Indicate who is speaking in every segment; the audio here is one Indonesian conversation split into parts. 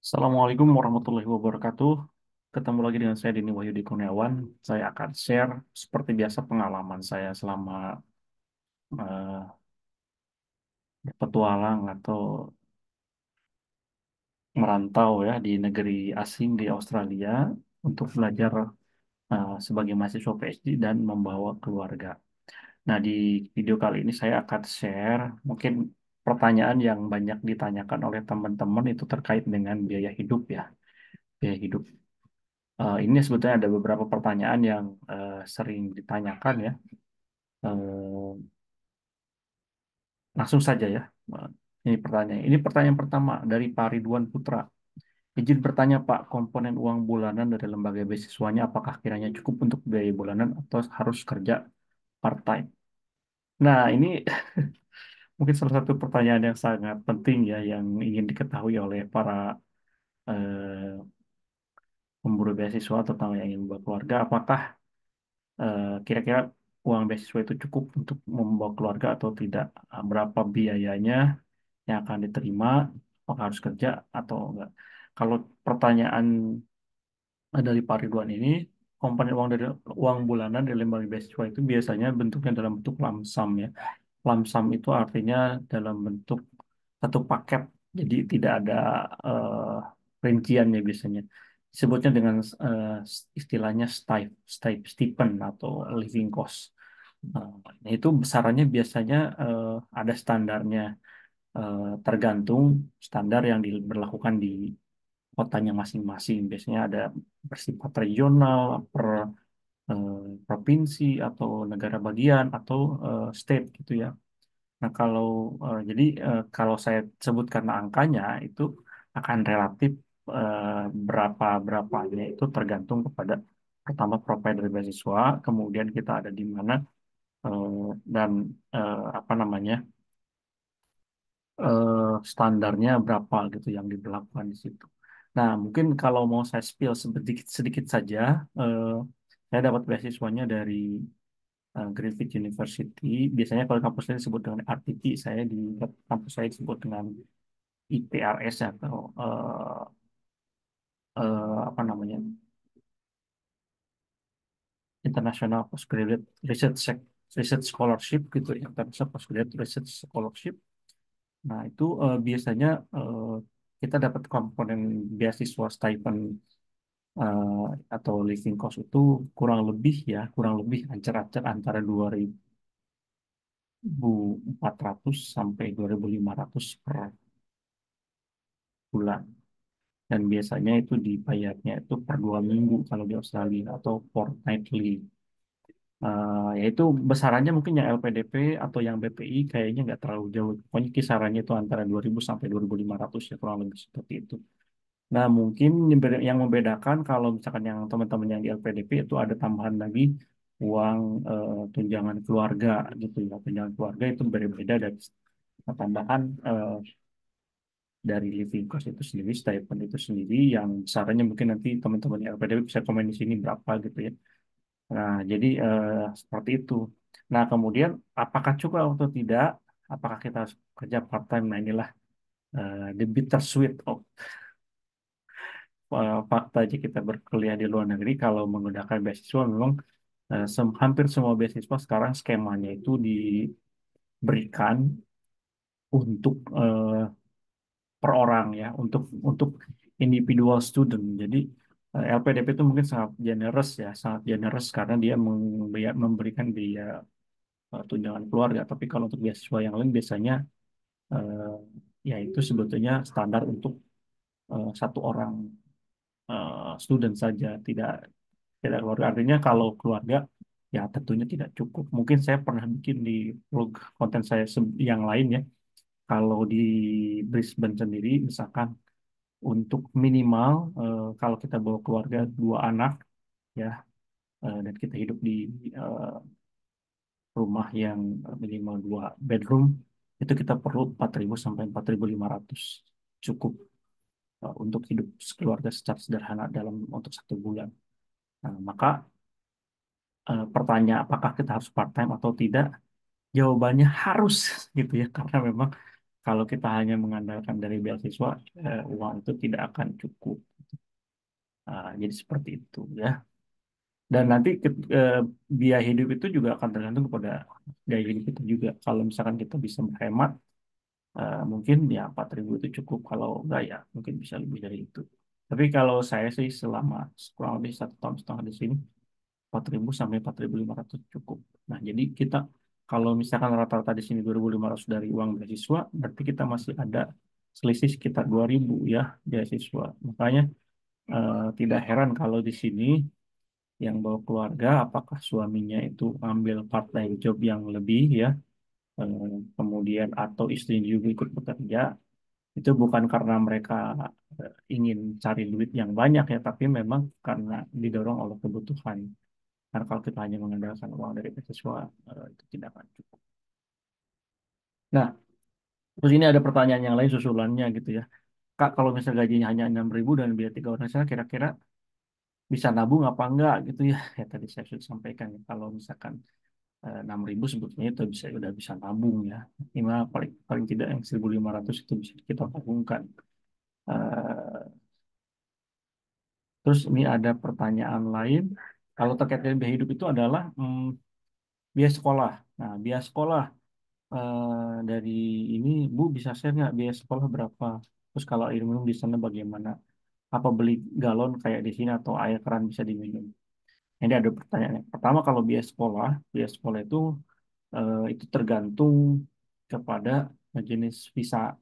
Speaker 1: Assalamualaikum warahmatullahi wabarakatuh. Ketemu lagi dengan saya Dini Wahyudi Kurniawan. Saya akan share seperti biasa pengalaman saya selama eh, berpetualang atau merantau ya di negeri asing di Australia untuk belajar sebagai mahasiswa PhD dan membawa keluarga. Nah, di video kali ini saya akan share mungkin pertanyaan yang banyak ditanyakan oleh teman-teman itu terkait dengan biaya hidup ya, biaya hidup. Ini sebetulnya ada beberapa pertanyaan yang sering ditanyakan ya. Eh, Langsung saja ya. Eh, Ini pertanyaan. Ini pertanyaan pertama dari Pak Ridwan Putra. Izin bertanya Pak, komponen uang bulanan dari lembaga beasiswanya apakah kiranya cukup untuk biaya bulanan atau harus kerja part-time? Nah, ini mungkin salah satu pertanyaan yang sangat penting ya yang ingin diketahui oleh para eh, pemburu beasiswa terutama yang ingin membawa keluarga. Apakah kira-kira uang beasiswa itu cukup untuk membawa keluarga atau tidak? Berapa biayanya yang akan diterima? Apakah harus kerja atau enggak? Kalau pertanyaan dari Pak Ridwan ini, komponen uang dari uang bulanan dari lembaga beasiswa itu biasanya bentuknya dalam bentuk lamsam ya. Lamsam itu artinya dalam bentuk satu paket, jadi tidak ada rinciannya biasanya. Disebutnya dengan eh, istilahnya stipend atau living cost. Nah, itu besarannya biasanya ada standarnya, tergantung standar yang diberlakukan di kotanya masing-masing. Biasanya ada bersifat regional, per eh, provinsi atau negara bagian atau state gitu ya. Nah, kalau saya sebutkan angkanya itu akan relatif, berapa berapanya itu tergantung kepada pertama provider beasiswa, kemudian kita ada di mana, eh, dan apa namanya, standarnya berapa gitu yang diberlakukan di situ. Nah, mungkin kalau mau saya spill sedikit sedikit saja, eh, saya dapat beasiswanya dari Griffith University. Biasanya kalau kampus saya disebut dengan RTP, saya di kampus saya disebut dengan IPRS atau apa namanya, International Postgraduate Research Scholarship gitu ya, International Postgraduate Research Scholarship. Nah itu biasanya kita dapat komponen beasiswa stipend atau living cost itu kurang lebih ancar-ancar antara 2.400 sampai 2.500 per bulan. Dan biasanya itu dibayarnya itu per 2 minggu kalau di Australia atau fortnightly. Yaitu besarannya mungkin yang LPDP atau yang BPI kayaknya nggak terlalu jauh. Pokoknya kisarannya itu antara 2.000 sampai 2.500 ya kurang lebih seperti itu. Nah mungkin yang membedakan kalau misalkan yang teman-teman yang di LPDP itu ada tambahan lagi uang tunjangan keluarga gitu ya. Tunjangan keluarga itu berbeda dari tambahan dari living cost itu sendiri, stipend itu sendiri yang besarannya mungkin nanti teman-teman di LPDP bisa komen di sini berapa gitu ya. Nah, jadi seperti itu. Nah, kemudian apakah cukup atau tidak? Apakah kita harus kerja part time? Nah, inilah the bittersweet of fakta aja kita berkuliah di luar negeri. Kalau menggunakan beasiswa, memang hampir semua beasiswa sekarang skemanya itu diberikan untuk per orang ya, untuk individual student. Jadi LPDP itu mungkin sangat generous ya, sangat generous karena dia memberikan biaya tunjangan keluarga. Tapi kalau untuk beasiswa yang lain biasanya eh, ya itu sebetulnya standar untuk satu orang student saja, tidak tidak keluarga. Artinya kalau keluarga ya tentunya tidak cukup. Mungkin saya pernah bikin di blog konten saya yang lain ya. Kalau di Brisbane sendiri, misalkan untuk minimal kalau kita bawa keluarga 2 anak ya, dan kita hidup di eh, rumah yang minimal 2 bedroom, itu kita perlu 4.000 sampai 4.500 cukup untuk hidup keluarga secara sederhana dalam untuk 1 bulan. Nah, maka pertanyaan apakah kita harus part time atau tidak? Jawabannya harus gitu ya, karena memang Kalau kita hanya mengandalkan dari beasiswa, uang itu tidak akan cukup. Jadi seperti itu ya. Dan nanti biaya hidup itu juga akan tergantung kepada gaya hidup kita juga. Kalau misalkan kita bisa berhemat, mungkin ya 4.000 itu cukup. Kalau enggak ya mungkin bisa lebih dari itu. Tapi kalau saya sih selama kurang lebih 1,5 tahun di sini, 4.000 sampai 4.500 cukup. Nah, jadi kita kalau misalkan rata-rata di sini 2.500 dari uang beasiswa, berarti kita masih ada selisih sekitar 2.000 ya beasiswa. Makanya tidak heran kalau di sini yang bawa keluarga, apakah suaminya itu ambil part-time job yang lebih ya, kemudian atau istrinya juga ikut bekerja, itu bukan karena mereka ingin cari duit yang banyak ya, tapi memang karena didorong oleh kebutuhan. Karena kalau kita hanya mengandalkan uang dari beasiswa, itu tidak akan cukup. Nah, terus ini ada pertanyaan yang lain susulannya gitu ya. Kak, kalau misalnya gajinya hanya 6.000 dan biaya 3 orang saya kira-kira bisa nabung apa enggak gitu ya. Ya tadi saya sudah sampaikan ya, kalau misalkan 6.000 sebetulnya itu udah bisa nabung ya. Minimal paling paling tidak yang 1.500 itu bisa kita tabungkan. Eh, Terus ini ada pertanyaan lain. Kalau terkait dengan biaya hidup itu adalah biaya sekolah. Nah, biaya sekolah dari ini Bu bisa share nggak biaya sekolah berapa? Terus kalau air minum di sana bagaimana? Apa beli galon kayak di sini atau air keran bisa diminum? Ini ada pertanyaan. Pertama kalau biaya sekolah itu tergantung kepada jenis visa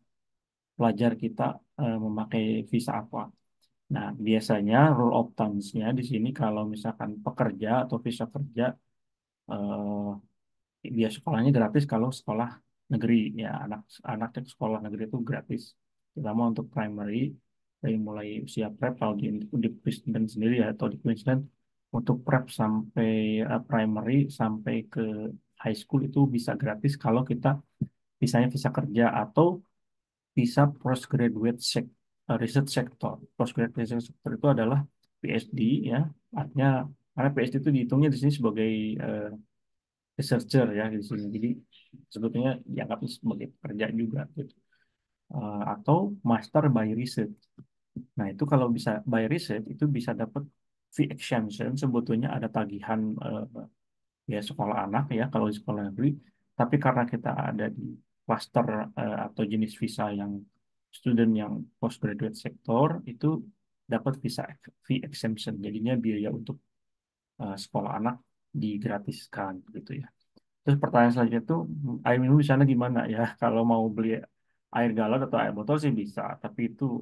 Speaker 1: pelajar kita memakai visa apa. Nah, biasanya rule of thumbs-nya di sini kalau misalkan pekerja atau visa kerja, biaya sekolahnya gratis kalau sekolah negeri. Ya, anak sekolah negeri itu gratis. Terutama untuk primary, dari mulai usia prep, kalau di Queensland sendiri ya, atau di Queensland, untuk prep sampai primary, sampai ke high school itu bisa gratis kalau kita misalnya visa kerja atau visa postgraduate research sector. Postgraduate research sector itu adalah PhD ya, artinya karena PhD itu dihitungnya di sini sebagai eh, researcher ya di sini. Jadi sebetulnya dianggap sebagai pekerja juga gitu. Atau master by research. Nah, itu kalau bisa by research itu bisa dapat fee exemption, sebetulnya ada tagihan ya sekolah anak ya kalau di sekolah negeri, tapi karena kita ada di cluster atau jenis visa yang student yang postgraduate sector itu dapat visa fee exemption, jadinya biaya untuk sekolah anak digratiskan gitu ya. Terus pertanyaan selanjutnya itu air minum di sana gimana ya? Kalau mau beli air galon atau air botol sih bisa, tapi itu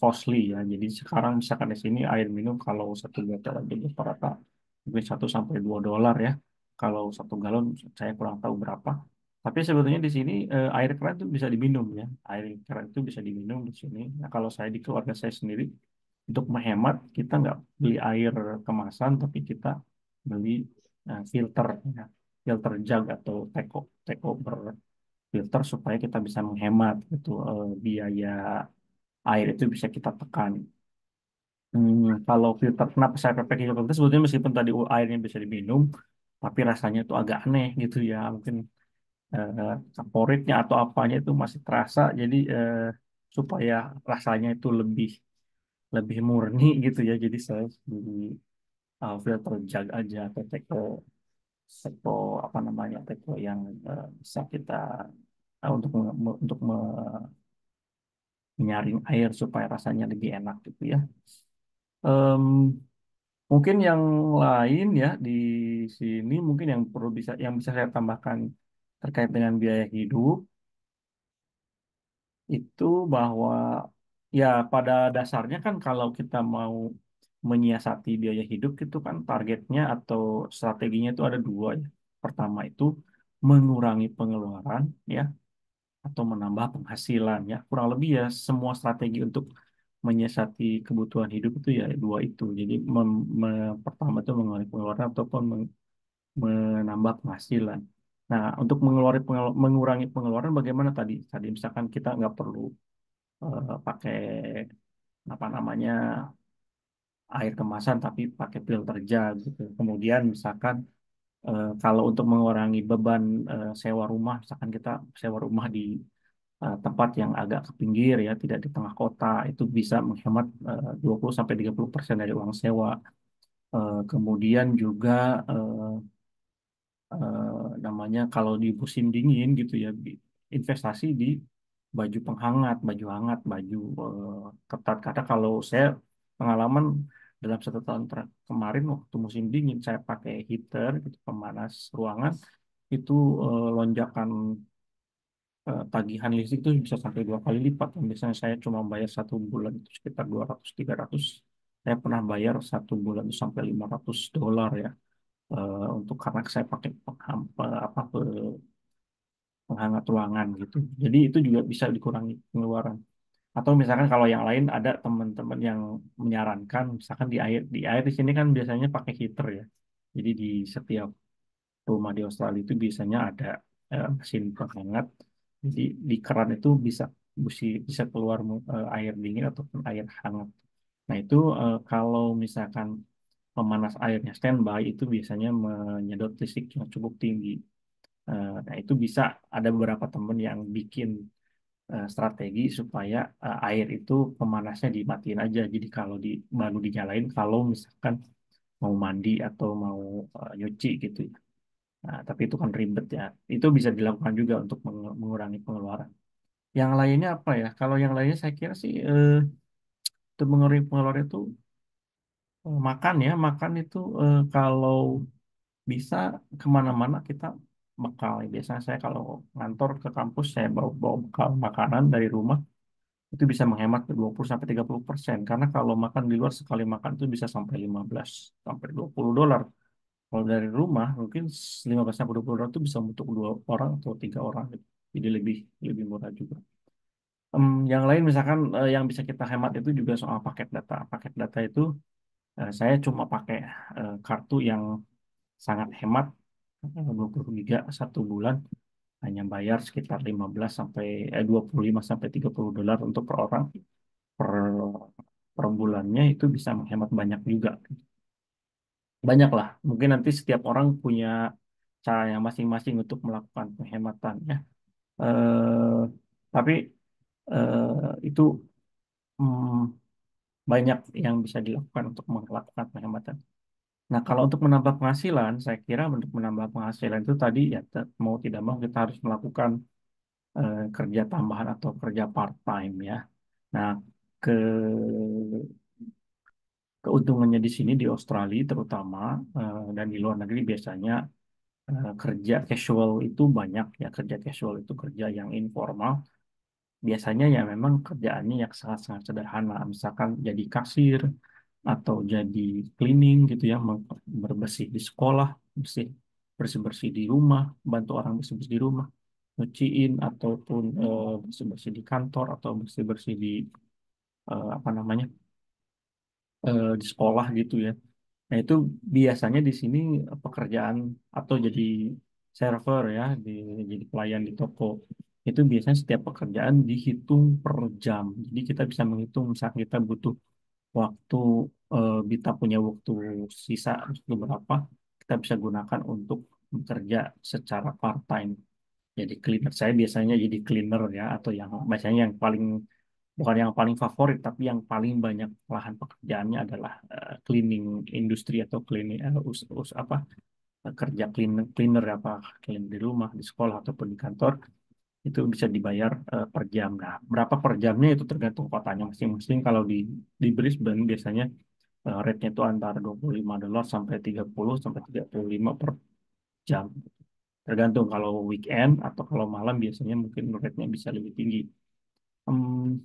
Speaker 1: costly ya. Jadi sekarang misalkan di sini air minum kalau satu botol aja rata-rata mungkin 1 sampai 2 dolar ya. Kalau 1 galon saya kurang tahu berapa. Tapi sebetulnya di sini air keran itu bisa diminum ya. Air keran itu bisa diminum di sini. Nah, kalau saya di keluarga saya sendiri untuk menghemat kita nggak beli air kemasan, tapi kita beli filter ya, filter jug atau teko berfilter supaya kita bisa menghemat gitu biaya air itu bisa kita tekan. Kalau filter kenapa saya pakai filter sebetulnya meskipun tadi airnya bisa diminum tapi rasanya itu agak aneh gitu ya, mungkin saporitnya atau apanya itu masih terasa, jadi supaya rasanya itu lebih lebih murni gitu ya, jadi saya beli filter jug aja atau teko apa namanya teko yang bisa kita untuk menyaring air supaya rasanya lebih enak gitu ya. Em, Mungkin yang lain ya di sini mungkin yang perlu bisa saya tambahkan terkait dengan biaya hidup itu bahwa ya pada dasarnya kan kalau kita mau menyiasati biaya hidup itu kan targetnya atau strateginya itu ada dua ya. Pertama itu mengurangi pengeluaran ya atau menambah penghasilan ya. Kurang lebih ya semua strategi untuk menyiasati kebutuhan hidup itu ya dua itu. Jadi pertama itu mengurangi pengeluaran ataupun menambah penghasilan. Nah, untuk mengurangi pengeluaran bagaimana tadi? Tadi misalkan kita nggak perlu pakai apa namanya air kemasan tapi pakai filter jug gitu. Kemudian misalkan kalau untuk mengurangi beban sewa rumah, misalkan kita sewa rumah tempat yang agak ke pinggir ya, tidak di tengah kota, itu bisa menghemat 20 sampai 30% dari uang sewa. Kemudian juga eh, namanya kalau di musim dingin gitu ya, investasi di baju penghangat, baju hangat, baju ketat. Karena kalau saya pengalaman dalam 1 tahun kemarin waktu musim dingin saya pakai heater gitu, pemanas ruangan itu lonjakan tagihan listrik itu bisa sampai 2 kali lipat. Yang biasanya saya cuma bayar 1 bulan itu sekitar 200-300. Saya pernah bayar 1 bulan itu sampai $500 ya, untuk karena saya pakai penghangat ruangan gitu. Jadi itu juga bisa dikurangi pengeluaran. Atau misalkan kalau yang lain ada teman-teman yang menyarankan, misalkan di air di sini kan biasanya pakai heater ya. Jadi di setiap rumah di Australia itu biasanya ada mesin penghangat. Jadi di keran itu bisa keluar air dingin ataupun air hangat. Nah itu kalau misalkan pemanas airnya standby itu biasanya menyedot listrik yang cukup tinggi. Nah itu bisa ada beberapa teman yang bikin strategi supaya air itu pemanasnya dimatiin aja. Jadi kalau baru dinyalain kalau misalkan mau mandi atau mau nyuci gitu ya. Nah, tapi itu kan ribet ya. Itu bisa dilakukan juga untuk mengurangi pengeluaran. Yang lainnya apa ya? Kalau yang lainnya saya kira sih untuk mengurangi pengeluaran itu makan ya. Makan itu kalau bisa kemana-mana kita bekal. Biasanya saya kalau ngantor ke kampus saya bawa bekal makanan dari rumah. Itu bisa menghemat 20 sampai 30%. Karena kalau makan di luar sekali makan itu bisa sampai 15 sampai $20. Kalau dari rumah mungkin 15 sampai $20 itu bisa untuk 2 orang atau 3 orang gitu. Jadi lebih lebih murah juga. Yang lain misalkan yang bisa kita hemat itu juga soal paket data. Paket data itu saya cuma pakai kartu yang sangat hemat, 20 giga 1 bulan, hanya bayar sekitar 25 sampai $30 untuk per orang per per bulannya, itu bisa menghemat banyak juga. Banyak lah. Mungkin nanti setiap orang punya caranya masing-masing untuk melakukan penghematan ya. Eh, tapi itu mm, banyak yang bisa dilakukan untuk melakukan penghematan. Nah, kalau untuk menambah penghasilan, saya kira untuk menambah penghasilan itu tadi ya mau tidak mau kita harus melakukan kerja tambahan atau kerja part time ya. Nah, ke keuntungannya di sini di Australia terutama dan di luar negeri biasanya kerja casual itu banyak ya. Kerja casual itu kerja yang informal, biasanya ya memang kerjaannya yang sangat-sangat sederhana, misalkan jadi kasir atau jadi cleaning gitu ya, berbersih di sekolah, bersih bersih-bersih di rumah, bantu orang bersih-bersih di rumah, nyuciin ataupun bersih-bersih di kantor atau bersih-bersih di apa namanya di sekolah gitu ya. Nah, itu biasanya di sini pekerjaan atau jadi server ya, jadi pelayan di toko. Itu biasanya setiap pekerjaan dihitung per jam. Jadi kita bisa menghitung saat kita butuh waktu, kita punya waktu sisa waktu berapa, kita bisa gunakan untuk bekerja secara part-time. Jadi cleaner, saya biasanya jadi cleaner ya, atau yang biasanya yang paling, bukan yang paling favorit, tapi yang paling banyak lahan pekerjaannya adalah cleaning industri atau cleaning apa kerja cleaner apa, cleaner di rumah, di sekolah ataupun di kantor, itu bisa dibayar per jam. Nah, berapa per jamnya itu tergantung kotanya masing-masing. Kalau di Brisbane biasanya rate-nya itu antara $25 sampai 30 sampai 35 per jam. Tergantung kalau weekend atau kalau malam biasanya mungkin rate-nya bisa lebih tinggi. Hmm,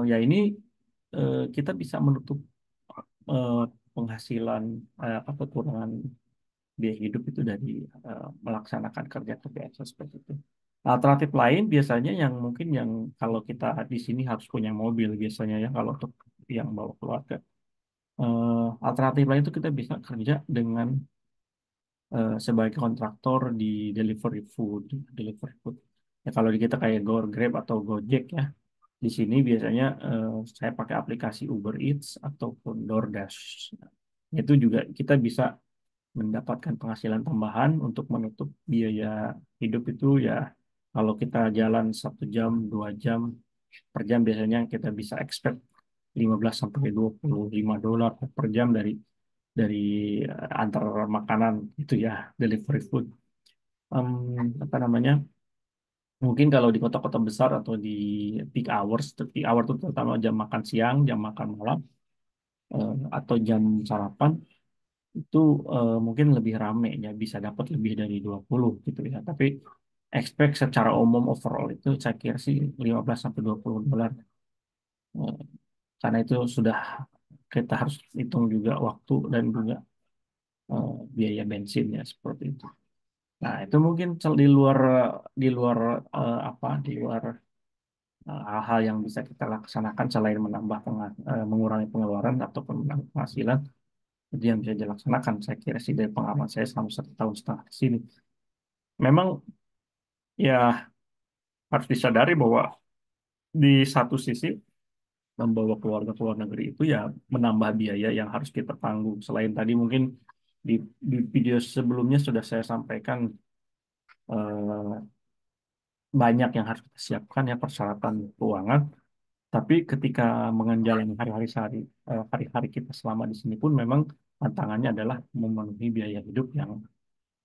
Speaker 1: ya ini kita bisa menutup eh, penghasilan apa kekurangan biaya hidup itu dari melaksanakan kerja-kerja seperti itu. Alternatif lain biasanya yang mungkin yang kalau kita di sini harus punya mobil biasanya ya kalau untuk yang bawa keluarga. Alternatif lain itu kita bisa kerja dengan sebagai kontraktor di delivery food, delivery food. Ya kalau di kita kayak Grab atau Gojek ya. Di sini biasanya saya pakai aplikasi Uber Eats ataupun DoorDash. Itu juga kita bisa mendapatkan penghasilan tambahan untuk menutup biaya hidup itu ya, Kalau kita jalan 1 jam, 2 jam per jam biasanya kita bisa expect 15 sampai $25 per jam dari antar makanan itu ya, delivery food. Apa namanya? Mungkin kalau di kota-kota besar atau di peak hour itu terutama jam makan siang, jam makan malam, atau jam sarapan itu mungkin lebih rame ya, bisa dapat lebih dari 20 gitu ya. Tapi expect secara umum overall itu saya kira sih 15 sampai $20. Eh, karena itu sudah kita harus hitung juga waktu dan juga biaya bensin ya seperti itu. Nah, itu mungkin di luar apa di luar hal-hal yang bisa kita laksanakan selain mengurangi pengeluaran ataupun menambah penghasilan itu yang bisa dilaksanakan saya kira sih dari pengalaman saya selama 1,5 tahun di sini. Memang ya harus disadari bahwa di satu sisi membawa keluarga ke luar negeri itu ya menambah biaya yang harus kita tanggung. Selain tadi mungkin di, di video sebelumnya sudah saya sampaikan eh, banyak yang harus kita siapkan ya persyaratan keuangan. Tapi ketika menjalani hari-hari kita selama di sini pun memang tantangannya adalah memenuhi biaya hidup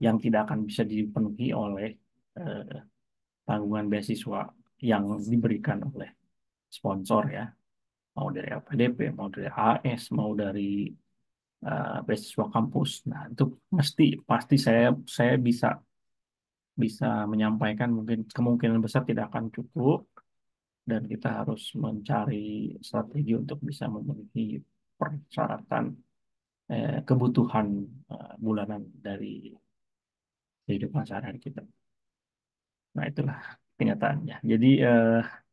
Speaker 1: yang tidak akan bisa dipenuhi oleh eh, tanggungan beasiswa yang diberikan oleh sponsor ya, mau dari LPDP, mau dari AS, mau dari beasiswa kampus. Nah, itu pasti pasti saya bisa bisa menyampaikan mungkin kemungkinan besar tidak akan cukup dan kita harus mencari strategi untuk bisa memenuhi persyaratan kebutuhan bulanan dari kehidupan sehari-hari kita. Nah, itulah kenyataannya. Jadi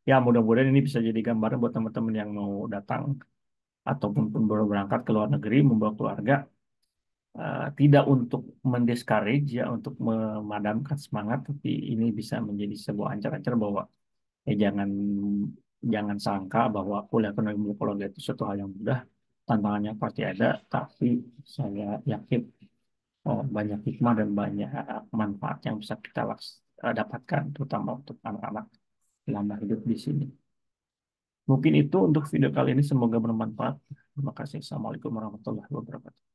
Speaker 1: ya mudah-mudahan ini bisa jadi gambaran buat teman-teman yang mau datang ataupun pun baru berangkat ke luar negeri membawa keluarga, tidak untuk mendiscourage ya, untuk memadamkan semangat, tapi ini bisa menjadi sebuah ancar-ancar bahwa jangan jangan sangka bahwa kuliah ekonomi psikologi itu suatu hal yang mudah. Tantangannya pasti ada, tapi saya yakin banyak hikmah dan banyak manfaat yang bisa kita dapatkan, terutama untuk anak-anak selama hidup di sini. Mungkin itu untuk video kali ini, semoga bermanfaat. Terima kasih. Assalamualaikum warahmatullahi wabarakatuh.